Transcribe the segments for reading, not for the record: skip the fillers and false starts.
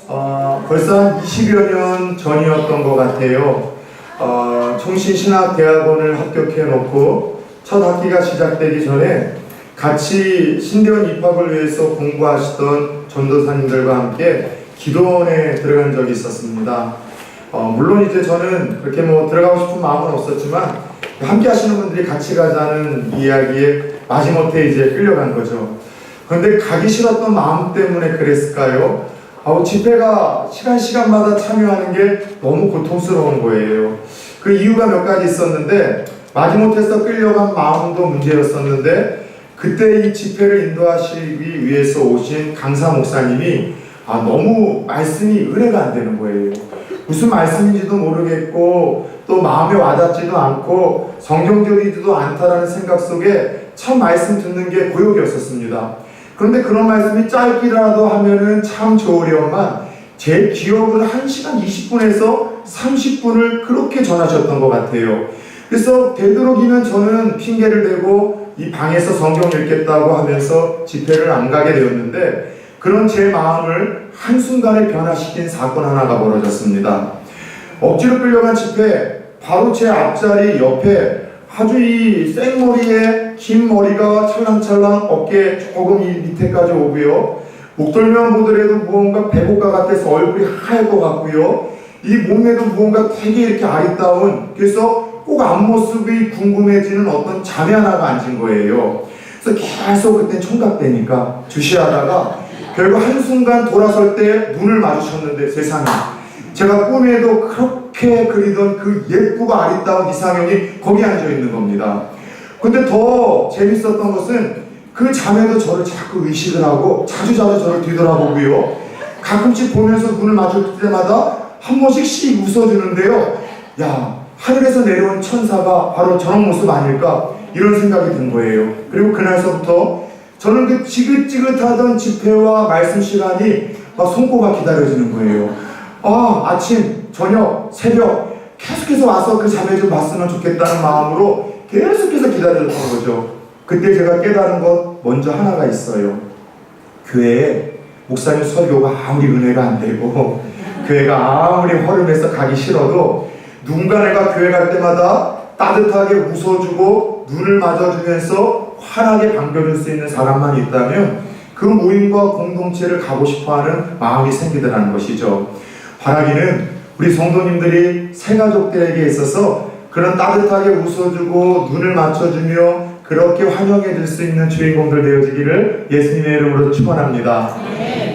벌써 한 20여 년 전이었던 것 같아요. 총신신학대학원을 합격해 놓고 첫 학기가 시작되기 전에 같이 신대원 입학을 위해서 공부하시던 전도사님들과 함께 기도원에 들어간 적이 있었습니다. 물론 이제 저는 그렇게 들어가고 싶은 마음은 없었지만 함께 하시는 분들이 같이 가자는 이야기에 마지못해 이제 끌려간 거죠. 그런데 가기 싫었던 마음 때문에 그랬을까요? 집회가 시간마다 참여하는 게 너무 고통스러운 거예요. 그 이유가 몇 가지 있었는데 마지못해서 끌려간 마음도 문제였었는데 그때 이 집회를 인도하시기 위해서 오신 강사 목사님이 너무 말씀이 은혜가 안 되는 거예요. 무슨 말씀인지도 모르겠고 또 마음에 와닿지도 않고 성경적이지도 않다라는 생각 속에 참 말씀 듣는 게 고역이었었습니다. 그런데 그런 말씀이 짧기라도 하면은 참 좋으련만 제 기억은 1시간 20분에서 30분을 그렇게 전하셨던 것 같아요. 그래서 되도록이면 저는 핑계를 대고 이 방에서 성경 읽겠다고 하면서 집회를 안 가게 되었는데 그런 제 마음을 한순간에 변화시킨 사건 하나가 벌어졌습니다. 억지로 끌려간 집회, 바로 제 앞자리 옆에 아주 이 생머리에 긴 머리가 찰랑찰랑 어깨 조금 이 밑에까지 오고요. 목덜미만 보더라도 무언가 백옥과 같아서 얼굴이 하얄 것 같고요. 이 몸매도 무언가 되게 이렇게 아리따운, 그래서 꼭 앞모습이 궁금해지는 어떤 자매 하나가 앉은 거예요. 그래서 계속 그때 총각되니까 주시하다가 결국 한순간 돌아설 때 눈을 마주쳤는데 세상에 제가 꿈에도 그렇게 그리던 그 예쁘고 아리따운 이상형이 거기 앉아있는 겁니다. 근데 더 재밌었던 것은 그 자매도 저를 자꾸 의식을 하고 자주 저를 뒤돌아보고요. 가끔씩 보면서 눈을 마주칠 때마다 한 번씩 씩 웃어주는데요. 야, 하늘에서 내려온 천사가 바로 저런 모습 아닐까? 이런 생각이 든 거예요. 그리고 그날서부터 저는 그 지긋지긋하던 집회와 말씀 시간이 막 손꼽아 기다려지는 거예요. 아침, 저녁, 새벽 계속해서 와서 그 자매 좀 봤으면 좋겠다는 마음으로 계속해서 기다렸던 거죠. 그때 제가 깨달은 것 먼저 하나가 있어요. 교회에 목사님 설교가 아무리 은혜가 안 되고 교회가 아무리 허름해서 가기 싫어도 누군가 내가 교회 갈 때마다 따뜻하게 웃어주고 눈을 맞아주면서 환하게 반겨줄 수 있는 사람만 있다면 그 모임과 공동체를 가고 싶어하는 마음이 생기더라는 것이죠. 바라기는 우리 성도님들이 새가족들에게 있어서 그런 따뜻하게 웃어주고 눈을 맞춰주며 그렇게 환영해 줄 수 있는 주인공들 되어지기를 예수님의 이름으로 축원합니다.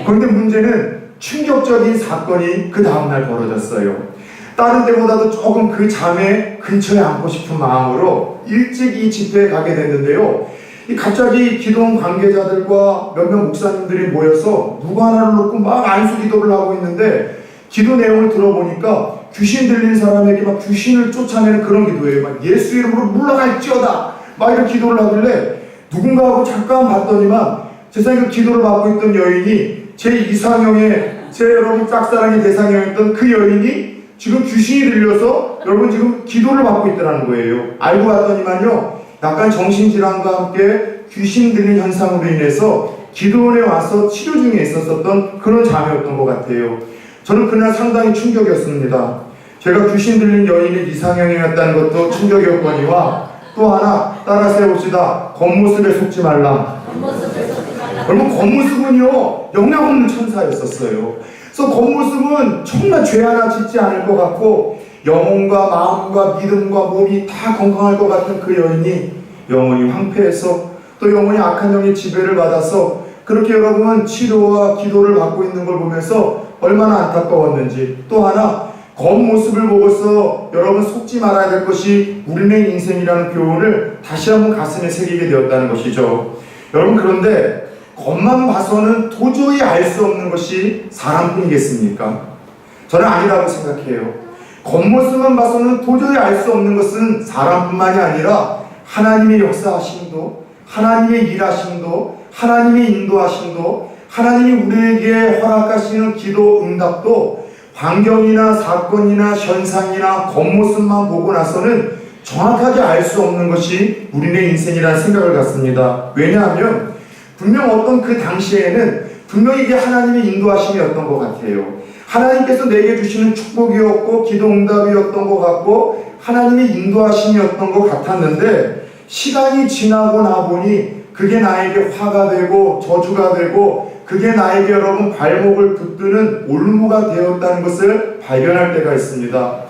그런데 문제는 충격적인 사건이 그 다음날 벌어졌어요. 다른 때보다도 조금 그 자매 근처에 앉고 싶은 마음으로 일찍 이 집회에 가게 됐는데요. 갑자기 기도원 관계자들과 몇몇 목사님들이 모여서 누구 하나를 놓고 막 안수 기도를 하고 있는데 기도 내용을 들어보니까 귀신 들린 사람에게 막 귀신을 쫓아내는 그런 기도예요. 막 예수 이름으로 물러갈지어다 막 이런 기도를 하길래 누군가 하고 잠깐 봤더니만 세상에 그 기도를 받고 있던 여인이 제 이상형의 제 여러분 짝사랑의 대상이었던 그 여인이 지금 귀신이 들려서 여러분 지금 기도를 받고 있더라는 거예요. 알고 봤더니만요 약간 정신질환과 함께 귀신 들린 현상으로 인해서 기도원에 와서 치료 중에 있었던 그런 자매였던 것 같아요. 저는 그날 상당히 충격이었습니다. 제가 귀신 들린 여인의 이상형이었다는 것도 충격이었거니와 또 하나 따라 세웁시다. 겉모습에 속지 말라. 여러분 겉모습은요 영향없는 천사였었어요. 그래서 겉모습은 정말 죄 하나 짓지 않을 것 같고 영혼과 마음과 믿음과 몸이 다 건강할 것 같은 그 여인이 영혼이 황폐해서 또 영혼이 악한 영의 지배를 받아서 그렇게 여러분 치료와 기도를 받고 있는 걸 보면서 얼마나 안타까웠는지, 또 하나 겉모습을 보고서 여러분 속지 말아야 될 것이 우리네 인생이라는 교훈을 다시 한번 가슴에 새기게 되었다는 것이죠. 여러분 그런데 겉만 봐서는 도저히 알 수 없는 것이 사람뿐이겠습니까? 저는 아니라고 생각해요. 겉모습만 봐서는 도저히 알 수 없는 것은 사람뿐만이 아니라 하나님의 역사하심도, 하나님의 일하심도, 하나님의 인도하심도, 하나님이 우리에게 허락하시는 기도 응답도 환경이나 사건이나 현상이나 겉모습만 보고 나서는 정확하게 알 수 없는 것이 우리네 인생이라는 생각을 갖습니다. 왜냐하면 분명 어떤 그 당시에는 분명히 이게 하나님의 인도하심이었던 것 같아요. 하나님께서 내게 주시는 축복이었고 기도 응답이었던 것 같고 하나님의 인도하심이었던 것 같았는데, 시간이 지나고 나 보니 그게 나에게 화가 되고 저주가 되고 그게 나에게 여러분 발목을 붙드는 올무가 되었다는 것을 발견할 때가 있습니다.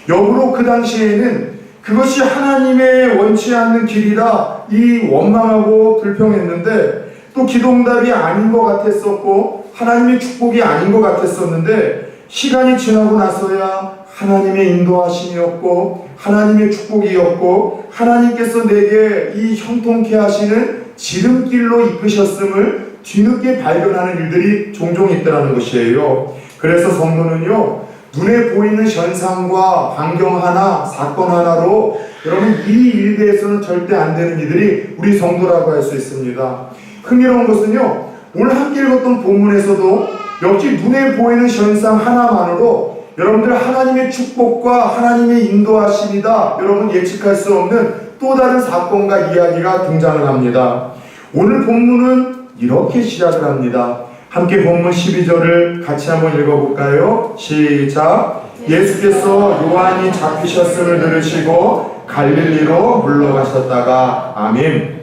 역으로 그 당시에는 그것이 하나님의 원치 않는 길이라 이 원망하고 불평했는데, 또 기도응답이 아닌 것 같았었고 하나님의 축복이 아닌 것 같았었는데, 시간이 지나고 나서야 하나님의 인도하심이었고 하나님의 축복이었고 하나님께서 내게 이 형통케 하시는 지름길로 이끄셨음을 뒤늦게 발견하는 일들이 종종 있다는 것이에요. 그래서 성도는요, 눈에 보이는 현상과 환경 하나, 사건 하나로 여러분 이 일대에서는 절대 안 되는 이들이 우리 성도라고 할 수 있습니다. 흥미로운 것은요, 오늘 함께 읽었던 본문에서도 역시 눈에 보이는 현상 하나만으로 여러분들 하나님의 축복과 하나님의 인도하심이다 여러분 예측할 수 없는 또 다른 사건과 이야기가 등장을 합니다. 오늘 본문은 이렇게 시작을 합니다. 함께 본문 12절을 같이 한번 읽어볼까요? 시작. 예수께서 요한이 잡히셨음을 들으시고 갈릴리로 물러가셨다가. 아멘.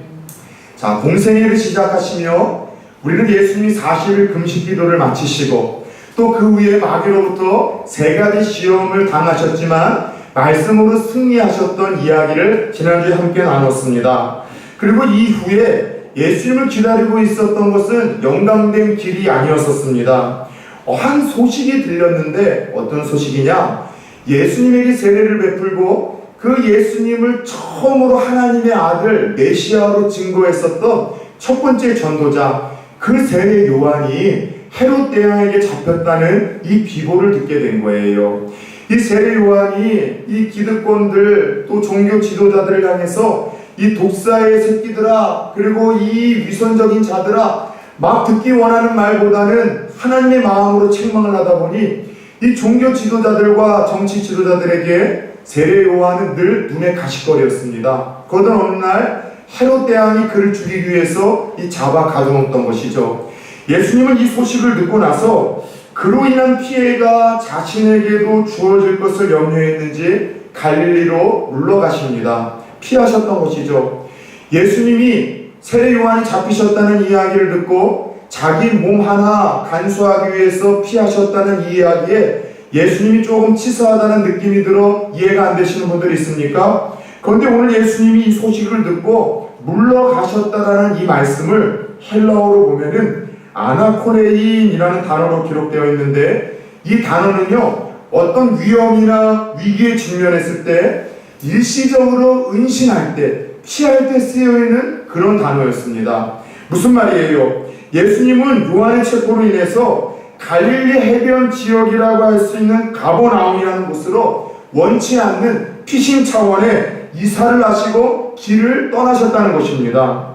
자, 공생애를 시작하시며 우리는 예수님이 40일 금식 기도를 마치시고 또 그 후에 마귀로부터 3가지 시험을 당하셨지만 말씀으로 승리하셨던 이야기를 지난주에 함께 나눴습니다. 그리고 이후에 예수님을 기다리고 있었던 것은 영감된 길이 아니었었습니다. 한 소식이 들렸는데, 어떤 소식이냐? 예수님에게 세례를 베풀고 그 예수님을 처음으로 하나님의 아들 메시아로 증거했었던 첫 번째 전도자, 그 세례 요한이 헤롯 대왕에게 잡혔다는 이 비보를 듣게 된 거예요. 이 세례 요한이 이 기득권들 또 종교 지도자들을 향해서 이 독사의 새끼들아, 그리고 이 위선적인 자들아, 막 듣기 원하는 말보다는 하나님의 마음으로 책망을 하다 보니 이 종교 지도자들과 정치 지도자들에게 세례 요한은 늘 눈에 가시거리였습니다. 그러던 어느 날 헤롯 대왕이 그를 죽이기 위해서 이 잡아 가두었던 것이죠. 예수님은 이 소식을 듣고 나서 그로 인한 피해가 자신에게도 주어질 것을 염려했는지 갈릴리로 물러가십니다. 피하셨던 것이죠. 예수님이 세례 요한이 잡히셨다는 이야기를 듣고 자기 몸 하나 간수하기 위해서 피하셨다는 이야기에 예수님이 조금 치사하다는 느낌이 들어 이해가 안 되시는 분들이 있습니까? 그런데 오늘 예수님이 이 소식을 듣고 물러가셨다라는 이 말씀을 헬라어로 보면은 아나코레인이라는 단어로 기록되어 있는데, 이 단어는요, 어떤 위험이나 위기에 직면했을 때 일시적으로 은신할 때, 피할 때 쓰여있는 그런 단어였습니다. 무슨 말이에요? 예수님은 요한의 체포로 인해서 갈릴리 해변 지역이라고 할 수 있는 가버나움이라는 곳으로 원치 않는 피신 차원의 이사를 하시고 길을 떠나셨다는 것입니다.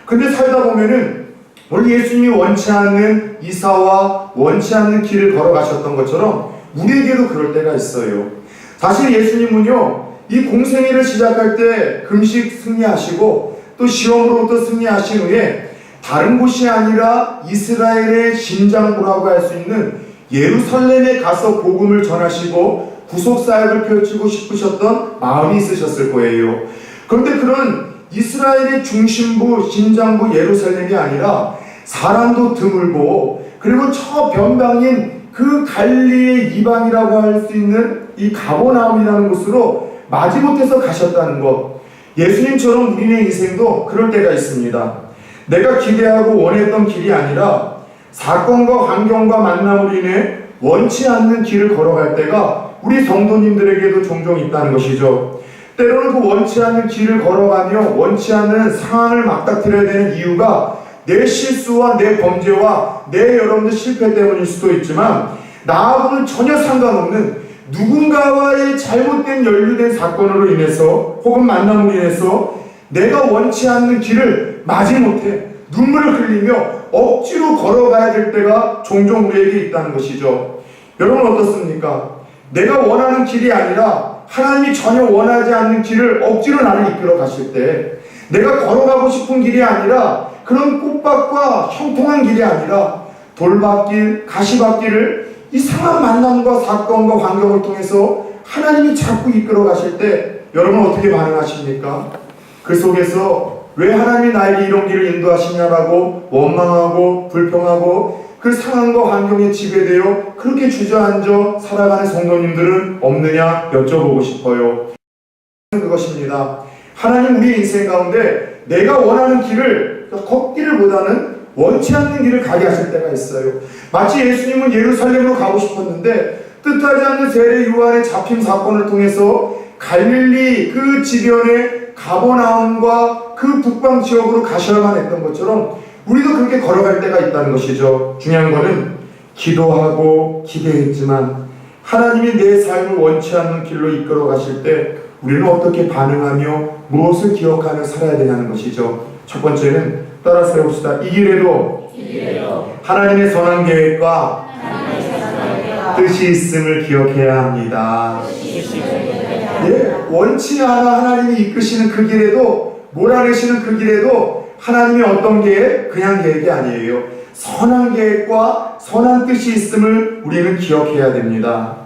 근데 살다 보면은 오늘 예수님이 원치 않는 이사와 원치 않는 길을 걸어가셨던 것처럼 우리에게도 그럴 때가 있어요. 사실 예수님은요, 이 공생애를 시작할 때 금식 승리하시고 또 시험으로부터 승리하신 후에 다른 곳이 아니라 이스라엘의 심장부라고 할 수 있는 예루살렘에 가서 복음을 전하시고 구속사역을 펼치고 싶으셨던 마음이 있으셨을 거예요. 그런데 그런 이스라엘의 중심부, 심장부 예루살렘이 아니라 사람도 드물고 그리고 저 변방인 그 갈릴리의 이방이라고 할 수 있는 이 가버나움이라는 곳으로 마지못해서 가셨다는 것. 예수님처럼 우리의 인생도 그럴 때가 있습니다. 내가 기대하고 원했던 길이 아니라 사건과 환경과 만남으로 인해 원치 않는 길을 걸어갈 때가 우리 성도님들에게도 종종 있다는 것이죠. 때로는 그 원치 않는 길을 걸어가며 원치 않는 상황을 맞닥뜨려야 되는 이유가 내 실수와 내 범죄와 내 여러분들 실패 때문일 수도 있지만, 나하고는 전혀 상관없는 누군가와의 잘못된 연루된 사건으로 인해서 혹은 만남으로 인해서 내가 원치 않는 길을 마지못해 눈물을 흘리며 억지로 걸어가야 될 때가 종종 우리에게 있다는 것이죠. 여러분 어떻습니까? 내가 원하는 길이 아니라 하나님이 전혀 원하지 않는 길을 억지로 나를 이끌어 가실 때, 내가 걸어가고 싶은 길이 아니라 그런 꽃밭과 형통한 길이 아니라 돌밭길, 가시밭길을 이상한 만남과 사건과 환경을 통해서 하나님이 자꾸 이끌어 가실 때 여러분 어떻게 반응하십니까? 그 속에서 왜 하나님이 나에게 이런 길을 인도하시냐라고 원망하고 불평하고 그 상황과 환경에 지배되어 그렇게 주저앉아 살아가는 성도님들은 없느냐 여쭤보고 싶어요. 그것입니다. 하나님 우리 인생 가운데 내가 원하는 길을 걷기를 보다는 원치 않는 길을 가게 하실 때가 있어요. 마치 예수님은 예루살렘으로 가고 싶었는데 뜻하지 않는 세례 요한의 잡힘 사건을 통해서 갈릴리 그 지변의 가버나움과 그 북방 지역으로 가셔야만 했던 것처럼 우리도 그렇게 걸어갈 때가 있다는 것이죠. 중요한 것은 기도하고 기대했지만 하나님이 내 삶을 원치 않는 길로 이끌어 가실 때 우리는 어떻게 반응하며 무엇을 기억하며 살아야 되냐는 것이죠. 첫 번째는 따라서 해봅시다. 이 길에도 하나님의 선한 계획과 뜻이 있음을 기억해야 합니다. 예, 원치 않아 하나님이 이끄시는 그 길에도, 몰아내시는 그 길에도 하나님이 어떤 계획? 그냥 계획이 아니에요. 선한 계획과 선한 뜻이 있음을 우리는 기억해야 됩니다.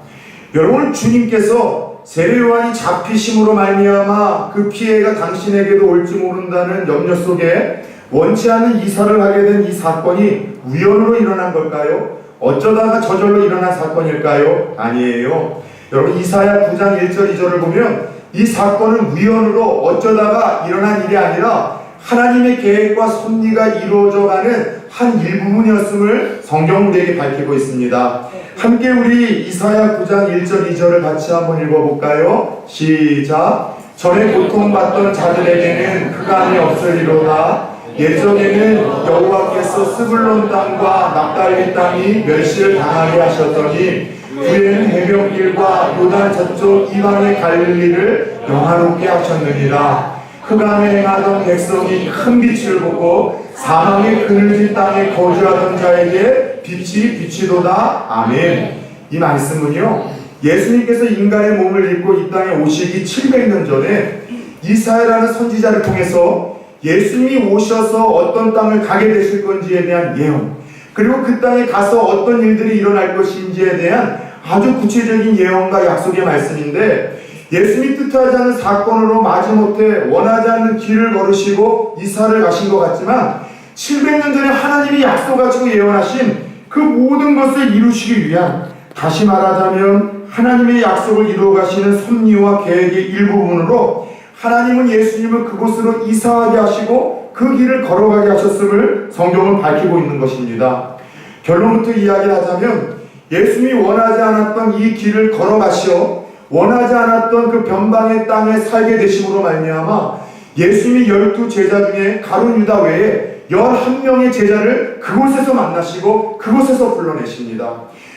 여러분, 주님께서 세례 요한이 잡히심으로 말미암아 그 피해가 당신에게도 올지 모른다는 염려 속에 원치 않은 이사를 하게 된 이 사건이 우연으로 일어난 걸까요? 어쩌다가 저절로 일어난 사건일까요? 아니에요. 여러분, 이사야 9장 1절 2절을 보면 이 사건은 우연으로 어쩌다가 일어난 일이 아니라 하나님의 계획과 섭리가 이루어져가는 한 일부분이었음을 성경은 우리에게 밝히고 있습니다. 함께 우리 이사야 9장 1절 2절을 같이 한번 읽어볼까요? 시작. 전에 고통받던 자들에게는 그감이 없으리로다. 옛적에는 여호와께서 스불론 땅과 납달리 땅이 멸시를 당하게 하셨더니 후에는 해변길과 요단 저쪽 이방의 갈릴리를 영화롭게 하셨느니라. 흑암에 행하던 백성이 큰 빛을 보고 사망의 그늘진 땅에 거주하던 자에게 빛이 비치도다. 아멘. 이 말씀은요, 예수님께서 인간의 몸을 입고 이 땅에 오시기 700년 전에 이사야라는 선지자를 통해서 예수님이 오셔서 어떤 땅을 가게 되실 건지에 대한 예언, 그리고 그 땅에 가서 어떤 일들이 일어날 것인지에 대한 아주 구체적인 예언과 약속의 말씀인데, 예수님이 뜻하지 않은 사건으로 마지못해 원하지 않는 길을 걸으시고 이사를 가신 것 같지만 700년 전에 하나님이 약속하시고 예언하신 그 모든 것을 이루시기 위한, 다시 말하자면 하나님의 약속을 이루어 가시는 섭리와 계획의 일부분으로 하나님은 예수님을 그곳으로 이사하게 하시고 그 길을 걸어가게 하셨음을 성경은 밝히고 있는 것입니다. 결론부터 이야기하자면 예수님이 원하지 않았던 이 길을 걸어가시어 원하지 않았던 그 변방의 땅에 살게 되심으로 말미암아 예수님이 12 제자 중에 가룟 유다 외에 11명의 제자를 그곳에서 만나시고 그곳에서 불러내십니다.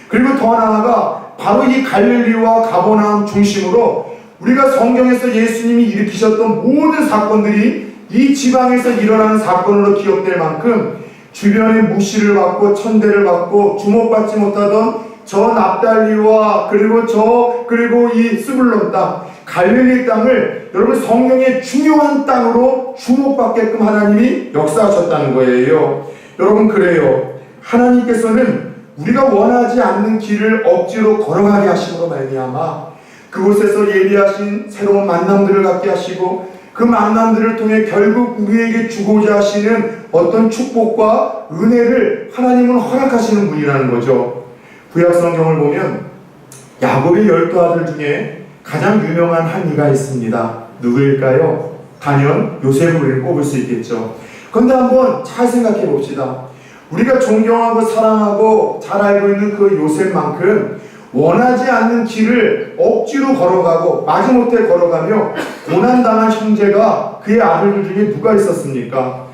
그리고 더 나아가 바로 이 갈릴리와 가버나움 중심으로 우리가 성경에서 예수님이 일으키셨던 모든 사건들이 이 지방에서 일어나는 사건으로 기억될 만큼 주변에 무시를 받고 천대를 받고 주목받지 못하던 저 납달리와 그리고 이 스불론 땅, 갈릴리 땅을 여러분 성경의 중요한 땅으로 주목받게끔 하나님이 역사하셨다는 거예요. 여러분, 그래요. 하나님께서는 우리가 원하지 않는 길을 억지로 걸어가게 하심으로 말미암아 그곳에서 예비하신 새로운 만남들을 갖게 하시고 그 만남들을 통해 결국 우리에게 주고자 하시는 어떤 축복과 은혜를 하나님은 허락하시는 분이라는 거죠. 구약 성경을 보면 야곱의 12아들 중에 가장 유명한 한 이가 있습니다. 누구일까요? 단연 요셉을 우리는 꼽을 수 있겠죠. 그런데 한번 잘 생각해 봅시다. 우리가 존경하고 사랑하고 잘 알고 있는 그 요셉만큼 원하지 않는 길을 억지로 걸어가고 마지못해 걸어가며 고난당한 형제가 그의 아들들 중에 누가 있었습니까?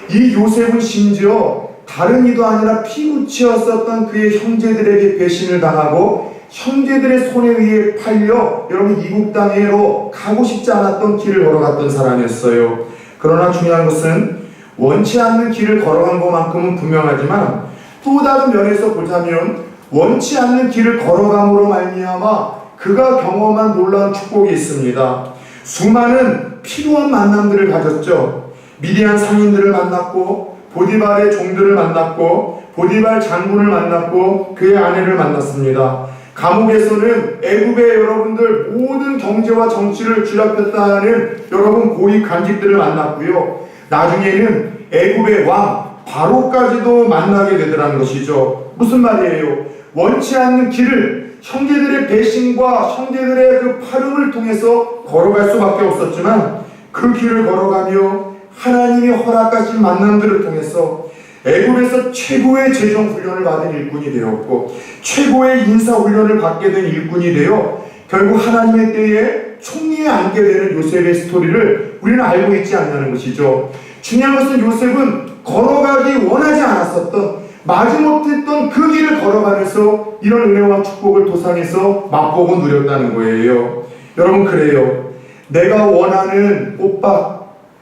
이 요셉은 심지어 다른 이도 아니라 피묻히었었던 그의 형제들에게 배신을 당하고 형제들의 손에 의해 팔려 여러분 이국 땅으로 가고 싶지 않았던 길을 걸어갔던 사람이었어요. 그러나 중요한 것은 원치 않는 길을 걸어간 것만큼은 분명하지만 또 다른 면에서 보자면 원치 않는 길을 걸어감으로 말미암아 그가 경험한 놀라운 축복이 있습니다. 수많은 필요한 만남들을 가졌죠. 미디안 상인들을 만났고 보디발의 종들을 만났고 보디발 장군을 만났고 그의 아내를 만났습니다. 감옥에서는 애굽의 여러분들 모든 경제와 정치를 쥐락폈다 하는 여러분 고위 관직들을 만났고요. 나중에는 애굽의 왕 바로까지도 만나게 되더라는 것이죠. 무슨 말이에요? 원치 않는 길을 형제들의 배신과 형제들의 그 파lum을 통해서 걸어갈 수밖에 없었지만 그 길을 걸어가며 하나님이 허락하신 만남들을 통해서 애굽에서 최고의 재정 훈련을 받은 일꾼이 되었고 최고의 인사 훈련을 받게 된 일꾼이 되어 결국 하나님의 때에 총리에 앉게 되는 요셉의 스토리를 우리는 알고 있지 않냐는 것이죠. 중요한 것은 요셉은 걸어가기 원하지 않았었던 마지못했던 그 길을 걸어가면서 이런 은혜와 축복을 도상에서 맛보고 누렸다는 거예요. 여러분, 그래요. 내가 원하는 오빠,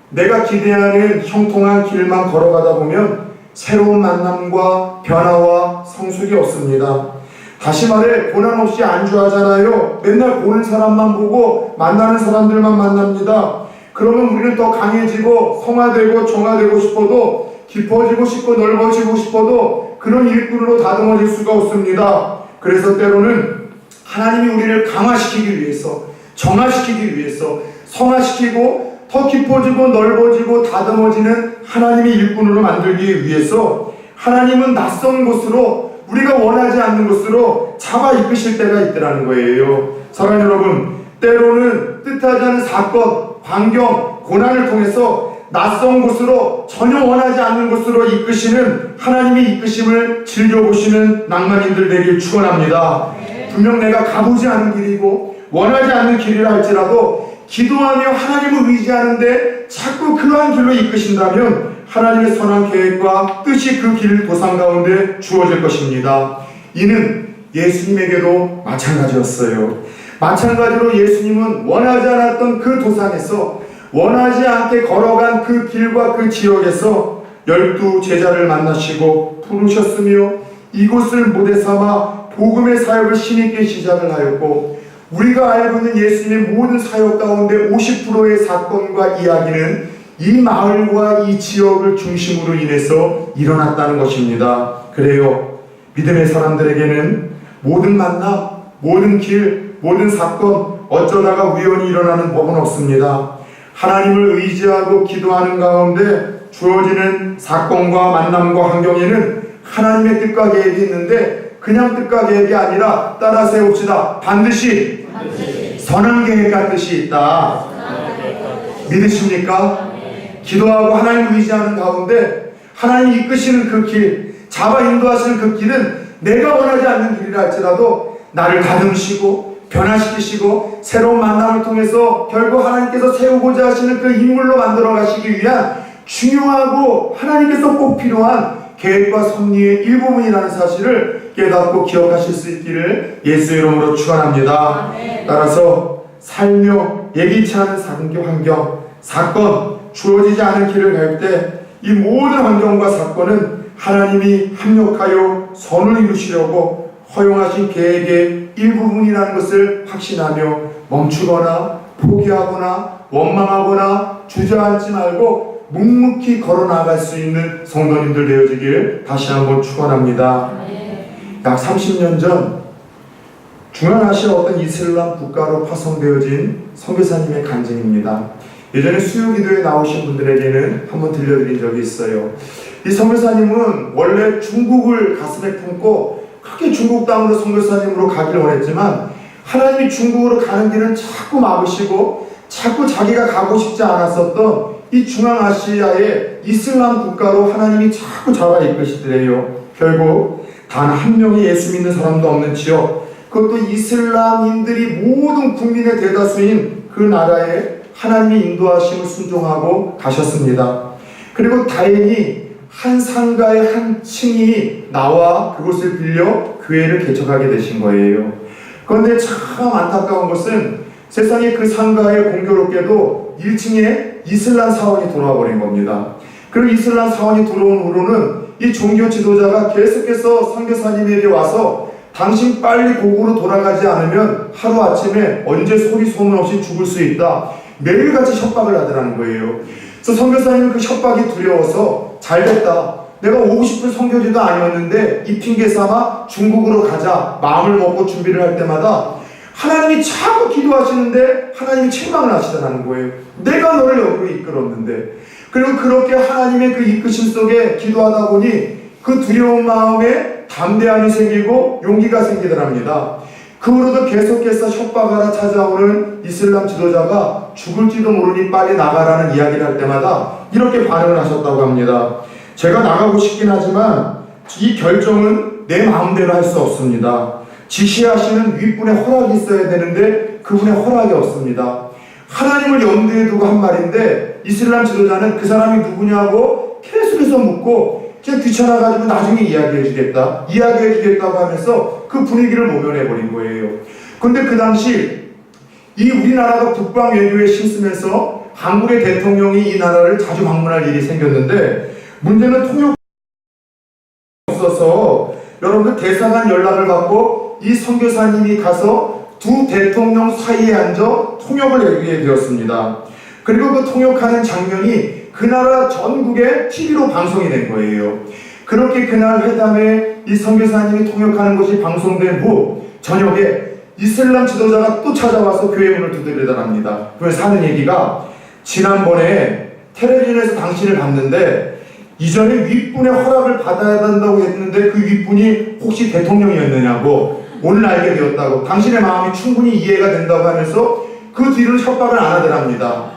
내가 기대하는 형통한 길만 걸어가다 보면 새로운 만남과 변화와 성숙이 없습니다. 다시 말해 고난 없이 안주하잖아요. 맨날 보는 사람만 보고 만나는 사람들만 만납니다. 그러면 우리는 더 강해지고 성화되고 정화되고 싶어도 깊어지고 싶고 넓어지고 싶어도 그런 일꾼으로 다듬어질 수가 없습니다. 그래서 때로는 하나님이 우리를 강화시키기 위해서 정화시키기 위해서 성화시키고 더 깊어지고 넓어지고 다듬어지는 하나님의 일꾼으로 만들기 위해서 하나님은 낯선 곳으로 우리가 원하지 않는 곳으로 잡아 이끄실 때가 있더라는 거예요. 사랑하는 여러분, 때로는 뜻하지 않은 사건, 환경, 고난을 통해서 낯선 곳으로 전혀 원하지 않는 곳으로 이끄시는 하나님의 이끄심을 즐겨보시는 낭만인들 되길 축원합니다. 분명 내가 가보지 않은 길이고 원하지 않는 길이라 할지라도 기도하며 하나님을 의지하는데 자꾸 그러한 길로 이끄신다면 하나님의 선한 계획과 뜻이 그 길 도상 가운데 주어질 것입니다. 이는 예수님에게도 마찬가지였어요. 마찬가지로 예수님은 원하지 않았던 그 도상에서 원하지 않게 걸어간 그 길과 그 지역에서 12 제자를 만나시고 부르셨으며 이곳을 모델 삼아 복음의 사역을 신있게 시작을 하였고 우리가 알고 있는 예수님의 모든 사역 가운데 50%의 사건과 이야기는 이 마을과 이 지역을 중심으로 인해서 일어났다는 것입니다. 그래요. 믿음의 사람들에게는 모든 만남, 모든 길, 모든 사건 어쩌다가 우연히 일어나는 법은 없습니다. 하나님을 의지하고 기도하는 가운데 주어지는 사건과 만남과 환경에는 하나님의 뜻과 계획이 있는데 그냥 뜻과 계획이 아니라 따라 세웁시다. 반드시 선한 계획과 뜻이 있다. 믿으십니까? 기도하고 하나님을 의지하는 가운데 하나님이 이끄시는 그 길, 잡아 인도하시는 그 길은 내가 원하지 않는 길이라 할지라도 나를 다듬으시고 변화시키시고 새로운 만남을 통해서 결국 하나님께서 세우고자 하시는 그 인물로 만들어 가시기 위한 중요하고 하나님께서 꼭 필요한 계획과 섭리의 일부분이라는 사실을 깨닫고 기억하실 수 있기를 예수의 이름으로 축원합니다. 따라서 살며 예기치 않은 환경, 사건, 주어지지 않은 길을 갈 때 이 모든 환경과 사건은 하나님이 합력하여 선을 이루시려고 허용하신 계획의 일부분이라는 것을 확신하며 멈추거나 포기하거나 원망하거나 주저앉지 말고 묵묵히 걸어나갈 수 있는 성도님들 되어지길 다시 한번 축원합니다. 약 30년 전 중앙아시아 어떤 이슬람 국가로 파송되어진 선교사님의 간증입니다. 예전에 수요기도에 나오신 분들에게는 한번 들려드린 적이 있어요. 이 선교사님은 원래 중국을 가슴에 품고 크게 중국 땅으로 선교사님으로 가기를 원했지만 하나님이 중국으로 가는 길은 자꾸 막으시고 자꾸 자기가 가고 싶지 않았었던 이 중앙아시아의 이슬람 국가로 하나님이 자꾸 잡아 이끄시더래요. 결국 단 한 명의 예수 믿는 사람도 없는 지역, 그것도 이슬람인들이 모든 국민의 대다수인 그 나라에 하나님의 인도하심을 순종하고 가셨습니다. 그리고 다행히 한 상가의 한 층이 나와 그곳을 빌려 교회를 개척하게 되신 거예요. 그런데 참 안타까운 것은 세상에 그 상가에 공교롭게도 1층에 이슬람 사원이 들어와 버린 겁니다. 그리고 이슬람 사원이 들어온 후로는 이 종교 지도자가 계속해서 선교사님에게 와서 당신 빨리 고국으로 돌아가지 않으면 하루아침에 언제 소리 소문 없이 죽을 수 있다. 매일같이 협박을 하더라는 거예요. 그래서 선교사님은 그 협박이 두려워서 잘됐다. 내가 오고 싶은 선교지도 아니었는데 이 핑계 삼아 중국으로 가자 마음을 먹고 준비를 할 때마다 하나님이 자꾸 기도하시는데 하나님이 책망을 하시더라는 거예요. 내가 너를 여기로 이끌었는데. 그리고 그렇게 하나님의 그 이끄심 속에 기도하다 보니 그 두려운 마음에 담대함이 생기고 용기가 생기더랍니다. 그 후로도 계속해서 협박하러 찾아오는 이슬람 지도자가 죽을지도 모르니 빨리 나가라는 이야기를 할 때마다 이렇게 반응을 하셨다고 합니다. 제가 나가고 싶긴 하지만 이 결정은 내 마음대로 할 수 없습니다. 지시하시는 윗분의 허락이 있어야 되는데 그분의 허락이 없습니다. 하나님을 염두에 두고 한 말인데 이슬람 지도자는 그 사람이 누구냐고 계속해서 묻고 그냥 귀찮아가지고 나중에 이야기해주겠다고 하면서 그 분위기를 모면해버린 거예요. 그런데 그 당시 이 우리나라가 북방 외교에 힘쓰면서 한국의 대통령이 이 나라를 자주 방문할 일이 생겼는데 문제는 통역 없어서 여러분들 대사관 연락을 받고 이 선교사님이 가서 두 대통령 사이에 앉아 통역을 해주게 되었습니다. 그리고 그 통역하는 장면이 그 나라 전국에 TV로 방송이 된 거예요. 그렇게 그날 회담에 이 선교사님이 통역하는 것이 방송된 후 저녁에 이슬람 지도자가 또 찾아와서 교회 문을 두드리더랍니다. 그래서 하는 얘기가 지난번에 텔레비전에서 당신을 봤는데 이전에 윗분의 허락을 받아야 한다고 했는데 그 윗분이 혹시 대통령이었느냐고 오늘 알게 되었다고 당신의 마음이 충분히 이해가 된다고 하면서 그 뒤로 협박을 안 하더랍니다.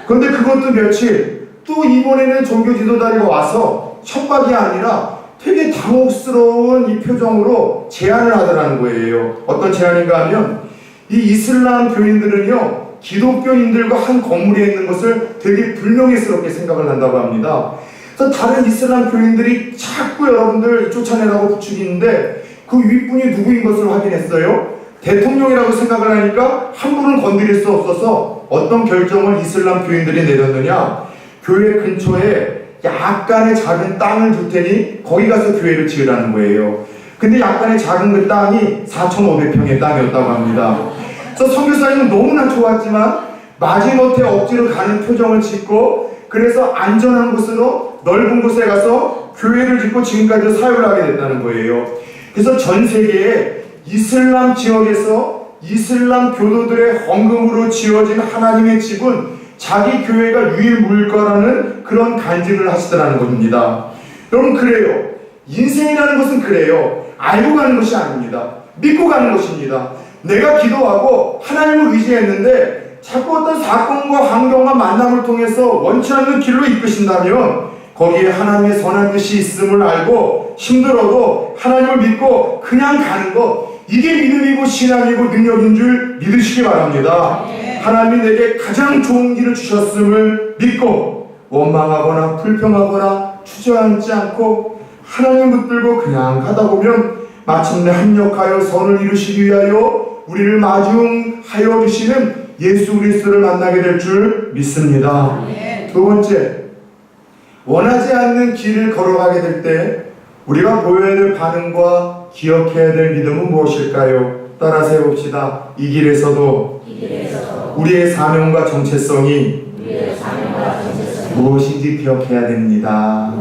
그런데 그것도 며칠 또 이번에는 종교 지도자가 와서 협박이 아니라 되게 당혹스러운 이 표정으로 제안을 하더라는 거예요. 어떤 제안인가 하면 이 이슬람 교인들은요 기독교인들과 한 건물에 있는 것을 되게 불명예스럽게 생각을 한다고 합니다. 그래서 다른 이슬람 교인들이 자꾸 여러분들 쫓아내라고 부추기는데 그 윗분이 누구인 것을 확인했어요. 대통령이라고 생각을 하니까 한 분은 건드릴 수 없어서 어떤 결정을 이슬람 교인들이 내렸느냐, 교회 근처에 약간의 작은 땅을 줄 테니 거기 가서 교회를 지으라는 거예요. 근데 약간의 작은 그 땅이 4,500평의 땅이었다고 합니다. 그래서 선교사님은 너무나 좋았지만 마지못해 억지로 가는 표정을 짓고 그래서 안전한 곳으로 넓은 곳에 가서 교회를 짓고 지금까지 사역을 하게 됐다는 거예요. 그래서 전 세계에 이슬람 지역에서 이슬람 교도들의 헌금으로 지어진 하나님의 집은 자기 교회가 유일무일 거라는 그런 간증을 하시더라는 겁니다. 여러분 그래요. 인생이라는 것은 그래요. 알고 가는 것이 아닙니다. 믿고 가는 것입니다. 내가 기도하고 하나님을 의지했는데 자꾸 어떤 사건과 환경과 만남을 통해서 원치 않는 길로 이끄신다면 거기에 하나님의 선한 뜻이 있음을 알고 힘들어도 하나님을 믿고 그냥 가는 것, 이게 믿음이고 신앙이고 능력인 줄 믿으시기 바랍니다. 하나님이 내게 가장 좋은 길을 주셨음을 믿고 원망하거나 불평하거나 주저앉지 않고 하나님을 붙들고 그냥 가다 보면 마침내 합력하여 선을 이루시기 위하여 우리를 마중하여 주시는 예수 그리스도를 만나게 될 줄 믿습니다. 두 번째, 원하지 않는 길을 걸어가게 될 때 우리가 보여야 될 반응과 기억해야 될 믿음은 무엇일까요? 따라서 해봅시다. 이 길에서도 우리의 사명과 정체성이 무엇인지 기억해야 됩니다.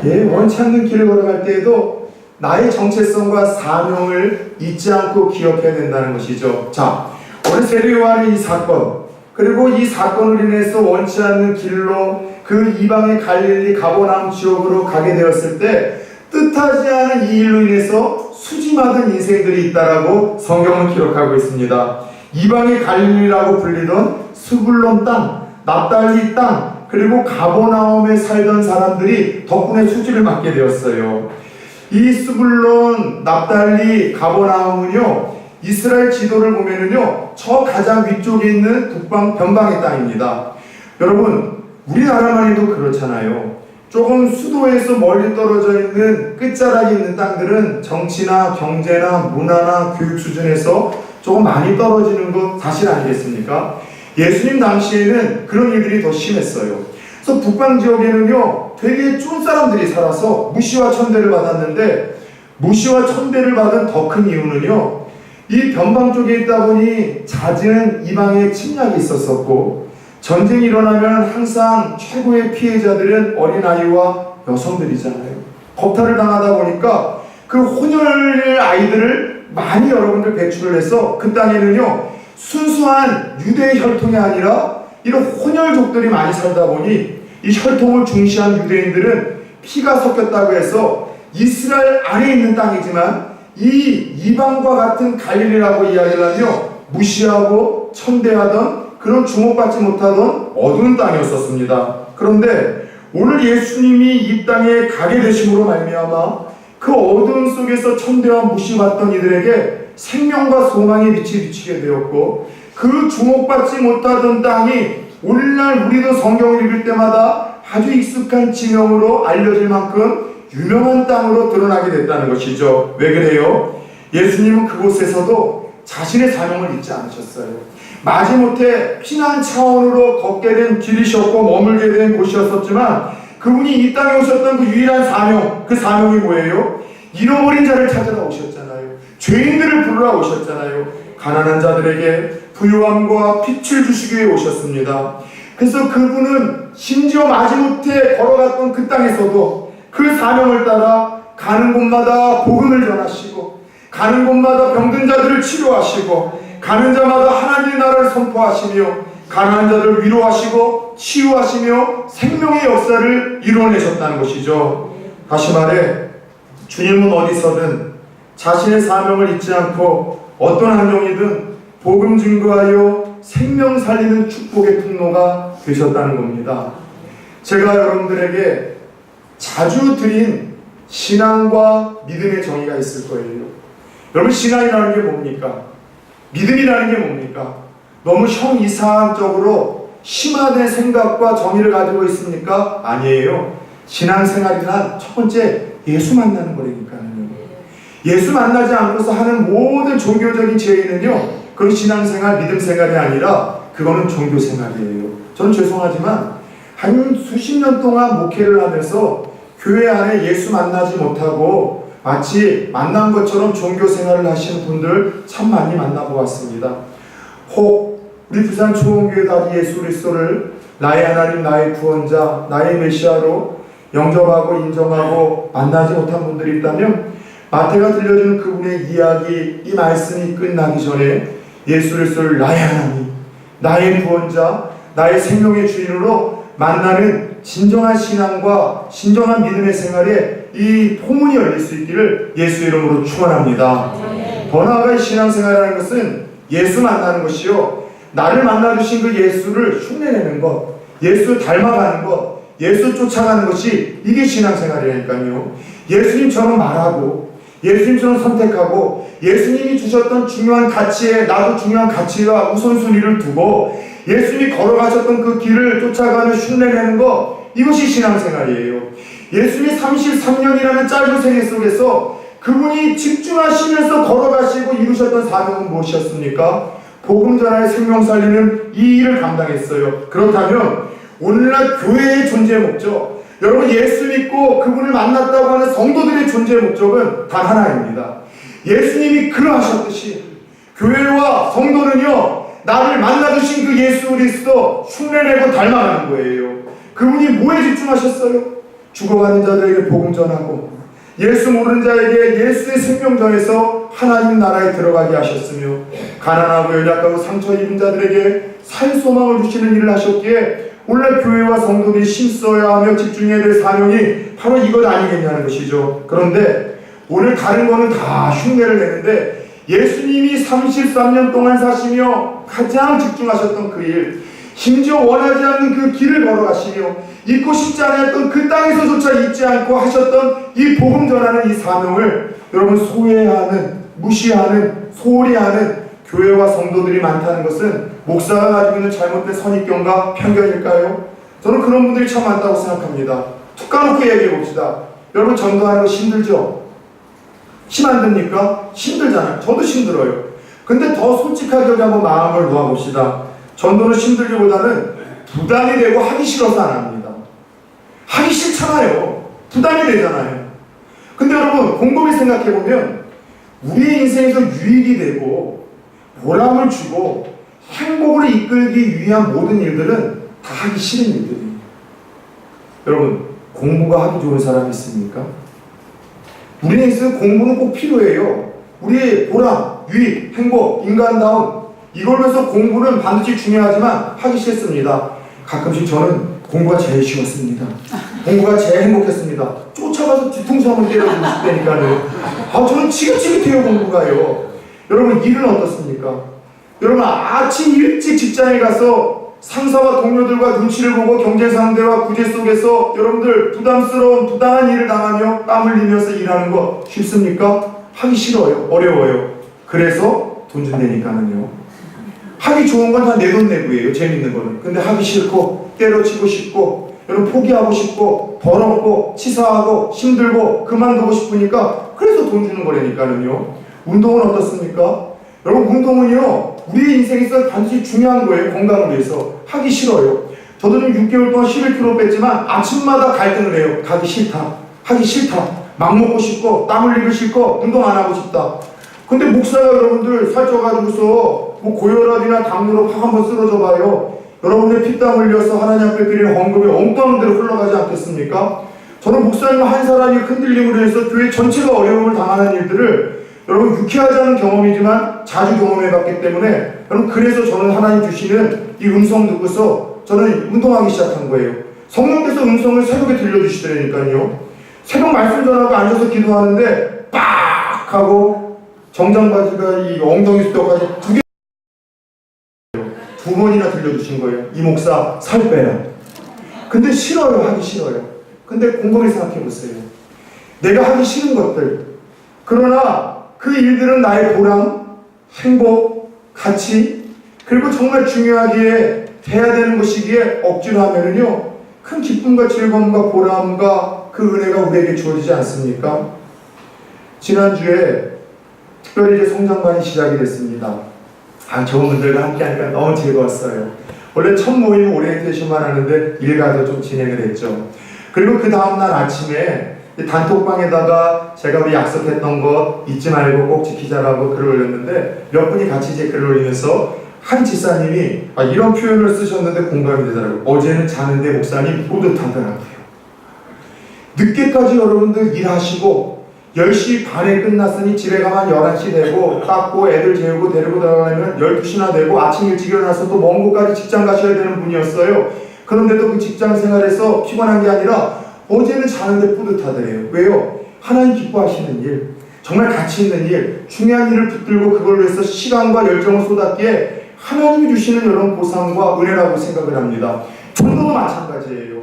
예, 원치 않는 길을 걸어갈 때에도 나의 정체성과 사명을 잊지 않고 기억해야 된다는 것이죠. 자, 오늘 세례 요한의 이 사건, 그리고 이 사건으로 인해서 원치 않는 길로 그 이방의 갈릴리 가버나움 지역으로 가게 되었을 때 뜻하지 않은 이 일로 인해서 수지맞은 인생들이 있다라고 성경은 기록하고 있습니다. 이방의 갈릴리라고 불리던 스불론 땅, 납달리 땅, 그리고 가버나움에 살던 사람들이 덕분에 수지를 맞게 되었어요. 이 스불론, 납달리, 가버나움은요 이스라엘 지도를 보면은요 저 가장 위쪽에 있는 북방 변방의 땅입니다. 여러분 우리나라만 해도 그렇잖아요. 조금 수도에서 멀리 떨어져 있는 끝자락에 있는 땅들은 정치나 경제나 문화나 교육 수준에서 조금 많이 떨어지는 것 사실 아니겠습니까? 예수님 당시에는 그런 일들이 더 심했어요. 그래서 북방 지역에는요 되게 쫀 사람들이 살아서 무시와 천대를 받았는데, 무시와 천대를 받은 더 큰 이유는요 이 변방 쪽에 있다 보니 잦은 이방의 침략이 있었었고 전쟁이 일어나면 항상 최고의 피해자들은 어린아이와 여성들이잖아요. 겁탈을 당하다 보니까 그 혼혈 아이들을 많이 여러분들 배출을 해서 그 땅에는요 순수한 유대의 혈통이 아니라 이런 혼혈족들이 많이 살다 보니 이 혈통을 중시한 유대인들은 피가 섞였다고 해서 이스라엘 안에 있는 땅이지만 이 이방과 같은 갈릴리라고 이야기를 하며 무시하고 천대하던 그런 주목받지 못하던 어두운 땅이었었습니다. 그런데 오늘 예수님이 이 땅에 가게 되심으로 말미암아 그 어두움 속에서 천대와 무시받던 이들에게 생명과 소망의 빛이 비치게 되었고 그 주목받지 못하던 땅이 오늘날 우리도 성경을 읽을 때마다 아주 익숙한 지명으로 알려질 만큼 유명한 땅으로 드러나게 됐다는 것이죠. 왜 그래요? 예수님은 그곳에서도 자신의 사명을 잊지 않으셨어요. 마지못해 피난 차원으로 걷게 된 길이셨고 머물게 된 곳이었었지만 그분이 이 땅에 오셨던 그 유일한 사명, 그 사명이 뭐예요? 잃어버린 자를 찾으러 오셨잖아요. 죄인들을 부르러 오셨잖아요. 가난한 자들에게 부유함과 빛을 주시기 위해 오셨습니다. 그래서 그분은 심지어 마지못해 걸어갔던 그 땅에서도 그 사명을 따라 가는 곳마다 복음을 전하시고 가는 곳마다 병든 자들을 치료하시고 가는 자마다 하나님의 나라를 선포하시며 가난한 자들을 위로하시고 치유하시며 생명의 역사를 이루어내셨다는 것이죠. 다시 말해 주님은 어디서든 자신의 사명을 잊지 않고 어떤 환경이든 복음 증거하여 생명 살리는 축복의 통로가 되셨다는 겁니다. 제가 여러분들에게 자주 드린 신앙과 믿음의 정의가 있을 거예요. 여러분 신앙이라는 게 뭡니까? 믿음이라는 게 뭡니까? 너무 형이상적으로 심화된 생각과 정의를 가지고 있습니까? 아니에요. 신앙생활이란 첫 번째 예수 만나는 거라니까요. 예수 만나지 않고서 하는 모든 종교적인 제의는요 그건 신앙생활, 믿음생활이 아니라 그거는 종교생활이에요. 저는 죄송하지만 한 수십 년 동안 목회를 하면서 교회 안에 예수 만나지 못하고 마치 만난 것처럼 종교생활을 하시는 분들 참 많이 만나보았습니다. 혹 우리 부산 초원교회 다리 예수 그리스도를 나의 하나님, 나의 구원자, 나의 메시아로 영접하고 인정하고 만나지 못한 분들이 있다면 마태가 들려주는 그분의 이야기, 이 말씀이 끝나기 전에 예수 그리스도를 나의 하나님, 나의 구원자, 나의 생명의 주인으로 만나는 진정한 신앙과 진정한 믿음의 생활에 이 포문이 열릴 수 있기를 예수 이름으로 축원합니다. 더 나아가 이 신앙생활이라는 것은 예수 만나는 것이요 나를 만나주신 그 예수를 흉내내는 것, 예수 닮아가는 것, 예수 쫓아가는 것이 이게 신앙생활이라니까요. 예수님처럼 말하고 예수님처럼 선택하고 예수님이 주셨던 중요한 가치에 나도 중요한 가치와 우선순위를 두고 예수님이 걸어가셨던 그 길을 쫓아가는 흉내내는 것, 이것이 신앙생활이에요. 예수님이 33년이라는 짧은 생애 속에서 그분이 집중하시면서 걸어가시고 이루셨던 사명은 무엇이었습니까? 복음 전하의 생명 살리는 이 일을 감당했어요. 그렇다면 오늘날 교회의 존재의 목적, 여러분 예수 믿고 그분을 만났다고 하는 성도들의 존재의 목적은 단 하나입니다. 예수님이 그러하셨듯이 교회와 성도는요 나를 만나주신 그 예수 그리스도 흉내내고 닮아가는 거예요. 그분이 뭐에 집중하셨어요? 죽어가는 자들에게 복음 전하고 예수 모르는 자에게 예수의 생명 전해서 하나님 나라에 들어가게 하셨으며 가난하고 연약하고 상처 입은 자들에게 살 소망을 주시는 일을 하셨기에 오늘 교회와 성도들이 힘써야 하며 집중해야 될 사명이 바로 이것 아니겠냐는 것이죠. 그런데 오늘 다른 거는 다 흉내를 내는데 예수님이 33년 동안 사시며 가장 집중하셨던 그 일, 심지어 원하지 않는 그 길을 걸어가시며 잊고 싶지 않았던 그 땅에서조차 잊지 않고 하셨던 이 복음 전하는 이 사명을 여러분 소외하는, 무시하는, 소홀히 하는 교회와 성도들이 많다는 것은 목사가 가지고 있는 잘못된 선입견과 편견일까요? 저는 그런 분들이 참 많다고 생각합니다. 툭 까놓고 얘기해 봅시다. 여러분 전도하는 거 힘들죠? 힘 안 듭니까? 힘들잖아요. 저도 힘들어요. 근데 더 솔직하게 우리 한번 마음을 놓아봅시다. 전도는 힘들기보다는 부담이 되고 하기 싫어서 안 합니다. 하기 싫잖아요. 부담이 되잖아요. 근데 여러분 곰곰이 생각해보면 우리의 인생에서 유익이 되고 보람을 주고 행복으로 이끌기 위한 모든 일들은 다 하기 싫은 일들이에요. 여러분 공부가 하기 좋은 사람이 있습니까? 우리에 있어서 공부는 꼭 필요해요. 우리의 보람, 유익, 행복, 인간다움, 이걸 위해서 공부는 반드시 중요하지만 하기 싫습니다. 가끔씩 저는 공부가 제일 쉬웠습니다. 공부가 제일 행복했습니다. 쫓아가서 뒤통수 한번 때려주고 싶다니까요. 저는 지긋지긋해요, 공부가요. 여러분, 일은 어떻습니까? 여러분, 아침 일찍 직장에 가서 상사와 동료들과 눈치를 보고 경쟁 상대와 구제 속에서 여러분들 부담스러운 부당한 일을 당하며 땀 흘리면서 일하는 거 쉽습니까? 하기 싫어요. 어려워요. 그래서 돈 준다니까는요. 하기 좋은 건 다 내 돈 내부예요. 재밌는 거는. 근데 하기 싫고 때려치고 싶고 여러분 포기하고 싶고 더럽고 치사하고 힘들고 그만두고 싶으니까 그래서 돈 주는 거라니까는요. 운동은 어떻습니까? 여러분, 운동은요 우리 인생에서 반드시 중요한 거예요. 건강을 위해서. 하기 싫어요. 저도 좀 6개월 동안 11kg 뺐지만 아침마다 갈등을 해요. 가기 싫다, 하기 싫다, 막 먹고 싶고 땀 흘리고 싶고 운동 안 하고 싶다. 근데 목사가 여러분들 살쪄가지고서 뭐 고혈압이나 당뇨로 팍 한번 쓰러져 봐요. 여러분의 피땀 흘려서 하나님 앞에 드리는 헌금이 엉뚱한 데로 흘러가지 않겠습니까? 저는 목사님 한 사람이 흔들림으로 해서 교회 전체가 어려움을 당하는 일들을 여러분 유쾌하지 않은 경험이지만 자주 경험해봤기 때문에 여러분 그래서 저는 하나님 주시는 이 음성 듣고서 저는 운동하기 시작한 거예요. 성령께서 음성을 새벽에 들려주시더라니까요. 새벽 말씀 전하고 앉아서 기도하는데 빡 하고 정장 바지가 이 엉덩이 수도까지 두 번이나 들려주신 거예요. 이 목사 살 빼라. 근데 싫어요. 하기 싫어요. 근데 곰곰이 생각해 보세요. 내가 하기 싫은 것들, 그러나 그 일들은 나의 보람, 행복, 가치, 그리고 정말 중요하기에 돼야 되는 것이기에 억지로 하면은요 큰 기쁨과 즐거움과 보람과 그 은혜가 우리에게 주어지지 않습니까? 지난주에 특별히 이제 성장반이 시작이 됐습니다. 좋은 분들과 함께 하니까 너무 즐거웠어요. 원래 첫 모임 오리엔테이션만 하는데 일가도 좀 진행을 했죠. 그리고 그 다음날 아침에 단톡방에다가 제가 우리 약속했던 거 잊지 말고 꼭 지키자라고 글을 올렸는데 몇 분이 같이 이제 글을 올리면서 한 집사님이 이런 표현을 쓰셨는데 공감이 되더라고요. 어제는 자는데 목사님 뿌듯하더라고요. 늦게까지 여러분들 일하시고 10시 반에 끝났으니 집에 가면 11시 되고 닦고 애들 재우고 데리고 들어가려면 12시나 되고 아침 일찍 일어나서 또 먼 곳까지 직장 가셔야 되는 분이었어요. 그런데도 그 직장 생활에서 피곤한 게 아니라 어제는 자는데 뿌듯하더래요. 왜요? 하나님 기뻐하시는 일, 정말 가치 있는 일, 중요한 일을 붙들고 그걸 위해서 시간과 열정을 쏟았기에 하나님이 주시는 여러분 보상과 은혜라고 생각을 합니다. 전도도 마찬가지예요.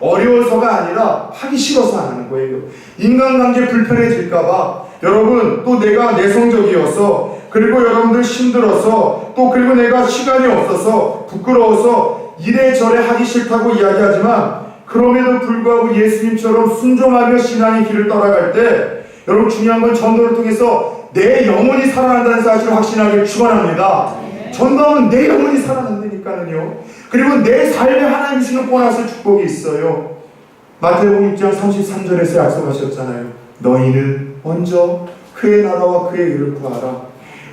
어려워서가 아니라 하기 싫어서 안 하는 거예요. 인간관계 불편해질까봐 여러분 또 내가 내성적이어서 그리고 여러분들 힘들어서 또 그리고 내가 시간이 없어서 부끄러워서 이래저래 하기 싫다고 이야기하지만 그럼에도 불구하고 예수님처럼 순종하며 신앙의 길을 따라갈 때 여러분 중요한 건 전도를 통해서 내 영혼이 살아난다는 사실을 확신하기를 축원합니다. 전도하면 내 영혼이 살아난다니까는요. 그리고 내 삶에 하나님 주시는 보너스 축복이 있어요. 마태복음 6장 33절에서 약속하셨잖아요. 너희는 먼저 그의 나라와 그의 의를 구하라.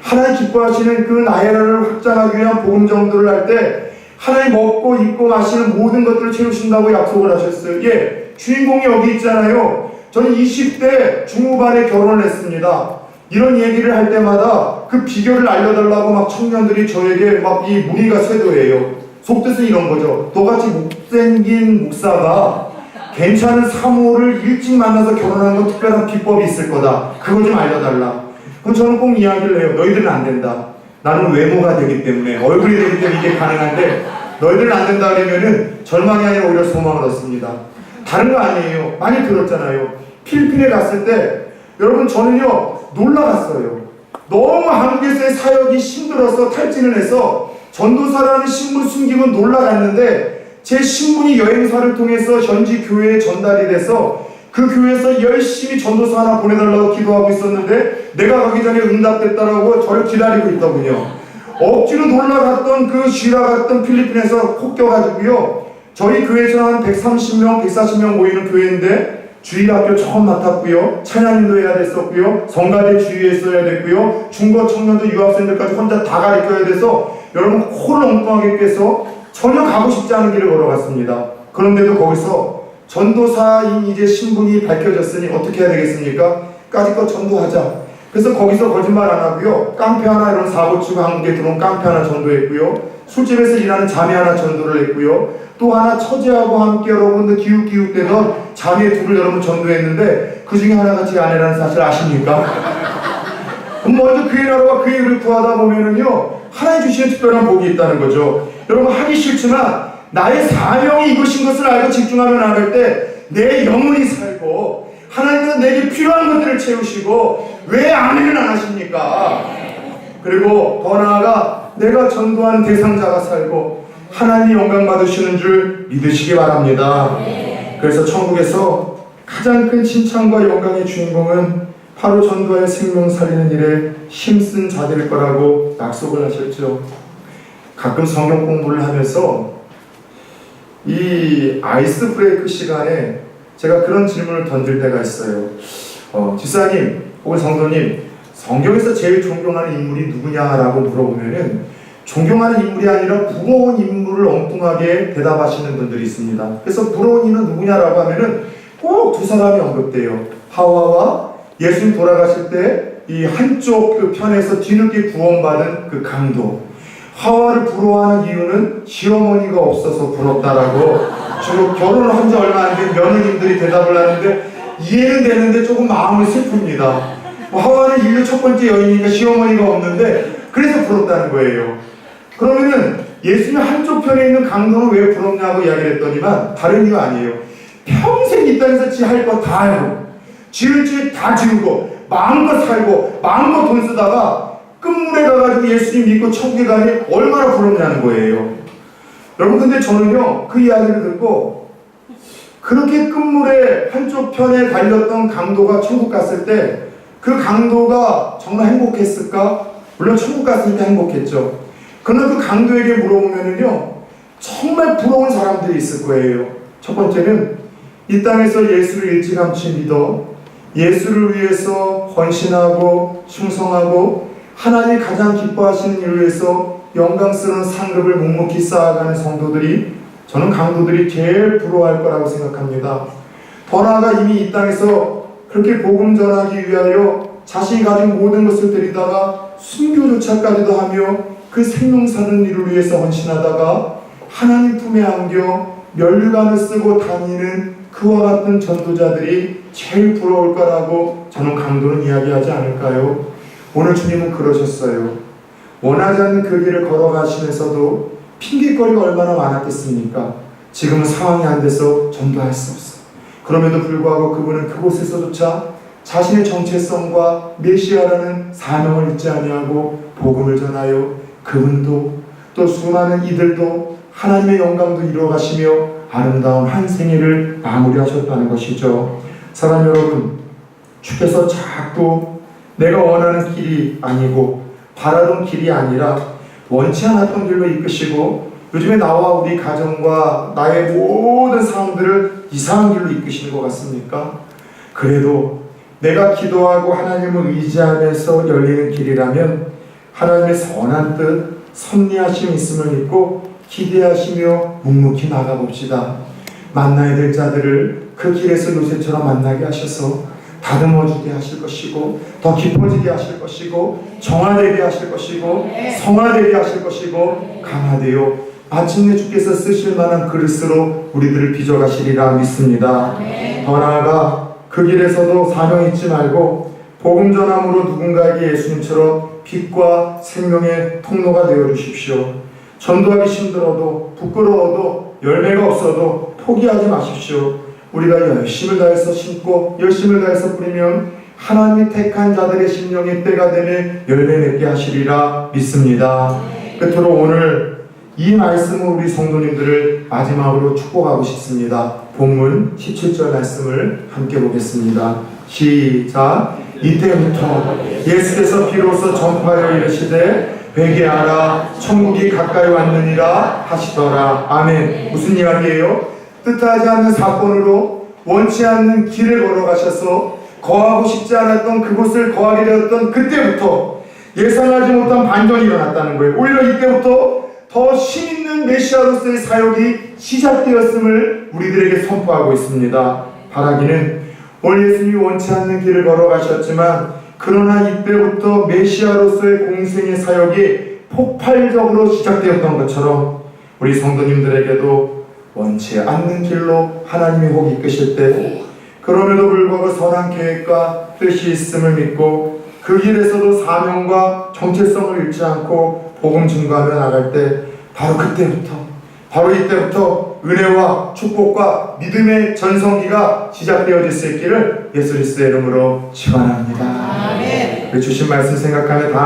하나님 기뻐하시는 그 나의 나라를 확장하기 위한 복음 전도를 할 때 하나님 먹고 입고 마시는 모든 것들을 채우신다고 약속을 하셨어요. 예, 주인공이 여기 있잖아요. 저는 20대 중후반에 결혼을 했습니다. 이런 얘기를 할 때마다 그 비결을 알려달라고 막 청년들이 저에게 막 이 문의가 쇄도해요. 속뜻은 이런 거죠. 너같이 못생긴 목사가 괜찮은 사모를 일찍 만나서 결혼하는 건 특별한 비법이 있을 거다. 그거 좀 알려달라. 그럼 저는 꼭 이야기를 해요. 너희들은 안 된다. 나는 외모가 되기 때문에 얼굴이 되기 때문에 이게 가능한데 너희들은 안 된다 그러면은 절망이 아니라 오히려 소망을 얻습니다. 다른 거 아니에요. 많이 들었잖아요. 필리핀에 갔을 때 여러분 저는요 놀라갔어요. 너무 한국에서의 사역이 힘들어서 탈진을 해서 전도사라는 신분 숨기고 놀라갔는데 제 신분이 여행사를 통해서 현지 교회에 전달이 돼서 그 교회에서 열심히 전도사 하나 보내달라고 기도하고 있었는데 내가 가기 전에 응답됐다라고 저를 기다리고 있더군요. 억지로 놀라갔던 그 쉬라 갔던 필리핀에서 콕 껴가지고요. 저희 교회에서 한 130명, 140명 모이는 교회인데 주일학교 처음 맡았고요. 찬양인도 해야 됐었고요. 성가대 주의했어야 됐고요. 중고 청년들 유학생들까지 혼자 다 가르쳐야 돼서 여러분 코를 엉뚱하게 깨서 전혀 가고 싶지 않은 길을 걸어갔습니다. 그런데도 거기서 전도사인 이제 신분이 밝혀졌으니 어떻게 해야 되겠습니까? 까짓것 전도하자. 그래서 거기서 거짓말 안 하고요. 깡패 하나, 이런 사고치고 한국에 들어온 깡패 하나 전도했고요. 술집에서 일하는 자매 하나 전도를 했고요. 또 하나 처제하고 함께 여러분들 기웃기웃대던 자매 둘을 여러분 전도했는데 그 중에 하나가 제 아내라는 사실 아십니까? 먼저 그의 나라와 그의 일을 구하다 보면은요, 하나님 주시는 특별한 복이 있다는 거죠. 여러분, 하기 싫지만 나의 사명이 이것인 것을 알고 집중하며 나갈 때 내 영혼이 살고 하나님은 내게 필요한 것들을 채우시고 왜 아멘을 안 하십니까? 그리고 더 나아가 내가 전도한 대상자가 살고 하나님이 영광 받으시는 줄 믿으시기 바랍니다. 그래서 천국에서 가장 큰 칭찬과 영광의 주인공은 바로 전도하여 생명 살리는 일에 힘쓴 자들일 거라고 약속을 하셨죠. 가끔 성경 공부를 하면서 이 아이스 브레이크 시간에 제가 그런 질문을 던질 때가 있어요. 집사님 혹은 성도님, 성경에서 제일 존경하는 인물이 누구냐라고 물어보면은 존경하는 인물이 아니라 부러운 인물을 엉뚱하게 대답하시는 분들이 있습니다. 그래서 부러운 인은 누구냐라고 하면은 꼭 두 사람이 언급돼요. 하와와 예수님 돌아가실 때 이 한쪽 그 편에서 뒤늦게 구원받은 그 강도. 하와를 부러워하는 이유는 시어머니가 없어서 부럽다라고 주로 결혼을 한 지 얼마 안 된 며느님들이 대답을 하는데 이해는 되는데 조금 마음이 슬픕니다. 하와는 인류 첫 번째 여인이니까 시어머니가 없는데 그래서 부럽다는 거예요. 그러면은 예수님 한쪽 편에 있는 강도는 왜 부럽냐고 이야기를 했더니만 다른 이유 아니에요. 평생 이 땅에서 지 할 거 다 하고 지을 집 다 지우고 마음껏 살고 마음껏 돈 쓰다가 끝물에 가가지고 예수님 믿고 천국에 가니 얼마나 부럽냐는 거예요. 여러분, 근데 저는요 그 이야기를 듣고 그렇게 끝물에 한쪽 편에 달렸던 강도가 천국 갔을 때 그 강도가 정말 행복했을까? 물론 천국 갔을 때 행복했죠. 그러나 그 강도에게 물어보면은요 정말 부러운 사람들이 있을 거예요. 첫 번째는 이 땅에서 예수를 일찌감치 믿어 예수를 위해서 헌신하고 충성하고 하나님이 가장 기뻐하시는 일을 위해서 영광스러운 상급을 묵묵히 쌓아가는 성도들이, 저는 강도들이 제일 부러워할 거라고 생각합니다. 더 나아가 이미 이 땅에서 그렇게 복음 전하기 위하여 자신이 가진 모든 것을 드리다가 순교조차까지도 하며 그 생명 사는 일을 위해서 헌신하다가 하나님 품에 안겨 면류관을 쓰고 다니는 그와 같은 전도자들이 제일 부러울 거라고 저는 강도는 이야기하지 않을까요? 오늘 주님은 그러셨어요. 원하지 않는 그 길을 걸어가시면서도 핑계거리가 얼마나 많았겠습니까? 지금은 상황이 안 돼서 전도할 수 없어. 그럼에도 불구하고 그분은 그곳에서조차 자신의 정체성과 메시아라는 사명을 잊지 아니하고 복음을 전하여 그분도 또 수많은 이들도 하나님의 영광도 이루어가시며 아름다운 한 생애를 마무리하셨다는 것이죠. 사랑 여러분, 주께서 자꾸 내가 원하는 길이 아니고 바라던 길이 아니라 원치 않았던 길로 이끄시고 요즘에 나와 우리 가정과 나의 모든 상황들을 이상한 길로 이끄시는 것 같습니까? 그래도 내가 기도하고 하나님을 의지하면서 열리는 길이라면 하나님의 선한 뜻, 섭리하심이 있음을 믿고 기대하시며 묵묵히 나가봅시다. 만나야 될 자들을 그 길에서 요새처럼 만나게 하셔서 다듬어주게 하실 것이고 더 깊어지게 하실 것이고 정화되게 하실 것이고 성화되게 하실 것이고 강화되어 마침내 주께서 쓰실 만한 그릇으로 우리들을 빚어가시리라 믿습니다. 더 나아가 그 길에서도 사명 잊지 말고 복음 전함으로 누군가에게 예수님처럼 빛과 생명의 통로가 되어 주십시오. 전도하기 힘들어도 부끄러워도 열매가 없어도 포기하지 마십시오. 우리가 열심을 다해서 심고 열심을 다해서 뿌리면 하나님이 택한 자들의 심령의 때가 되면 열매 맺게 하시리라 믿습니다. 끝으로 오늘 이 말씀을 우리 성도님들을 마지막으로 축복하고 싶습니다. 본문 17절 말씀을 함께 보겠습니다. 시작. 이때부터 예수께서 비로소 전파하여 이르시되 회개하라 천국이 가까이 왔느니라 하시더라. 아멘. 무슨 이야기예요? 뜻하지 않는 사건으로 원치 않는 길을 걸어가셔서 거하고 싶지 않았던 그곳을 거하게 되었던 그때부터 예상하지 못한 반전이 일어났다는 거예요. 오히려 이때부터 더 힘있는 메시아로서의 사역이 시작되었음을 우리들에게 선포하고 있습니다. 바라기는 오늘 예수님이 원치 않는 길을 걸어가셨지만 그러나 이때부터 메시아로서의 공생의 사역이 폭발적으로 시작되었던 것처럼 우리 성도님들에게도 원치 않는 길로 하나님이 혹 이끄실 때 그럼에도 불구하고 선한 계획과 뜻이 있음을 믿고 그 길에서도 사명과 정체성을 잃지 않고 복음 증거하며 나갈 때 바로 그때부터 바로 이때부터 은혜와 축복과 믿음의 전성기가 시작되어질 수 있기를 예수 그리스도의 이름으로 축원합니다. 아멘. 주신 말씀 생각하며 다음